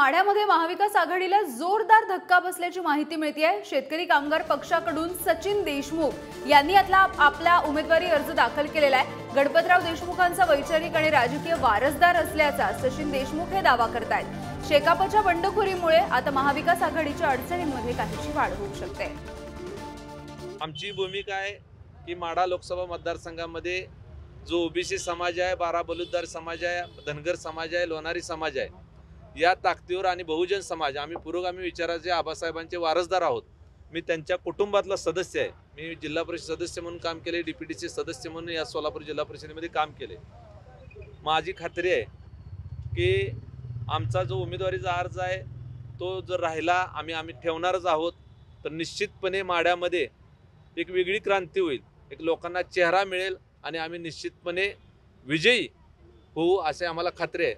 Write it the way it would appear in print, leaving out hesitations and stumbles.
माढ्यामध्ये महाविकास आघाडीला जोरदार धक्का बसल्याची माहिती मिळते। शेतकरी कामगार पक्षाकडून सचिन देशमुख यांनी आपला उमेदवारी अर्ज दाखल केलेला आहे। गणपतराव देशमुखांचा वैचारिक आणि राजकीय वारसदार असल्याचा सचिन देशमुख हे दावा करतायत। शेकापच्या बंडखोरीमुळे आता महाविकास आघाडीच्या अडचणींमध्ये काहीशी वाढ होऊ शकते। आमची भूमिका आहे की माढा लोकसभा मतदारसंघामध्ये जो ओबीसी समाज आहे, बारा बलुतेदार समाज आहे, धनगर समाज आहे, लोणारी समाज आहे, या ताकदीवर आणि बहुजन समाज आम्ही पुरोगामी विचाराचे आबासाहेबांचे वारसदार आहोत। मी त्यांच्या कुटुंबातला सदस्य आहे। मी जिल्हा परिषद सदस्य म्हणून काम केले, डीपीटीचे सदस्य म्हणून या सोलापूर जिल्हा परिषदेमध्ये काम केले। माझी खात्री आहे की आमचा जो उमेदवारीचा अर्ज आहे तो जर राहिला आम्ही ठेवणारच आहोत तर निश्चितपणे माढ्यामध्ये एक वेगळी क्रांती होईल, एक लोकांना चेहरा मिळेल आणि आम्ही निश्चितपणे विजयी होऊ असे आम्हाला खात्री आहे।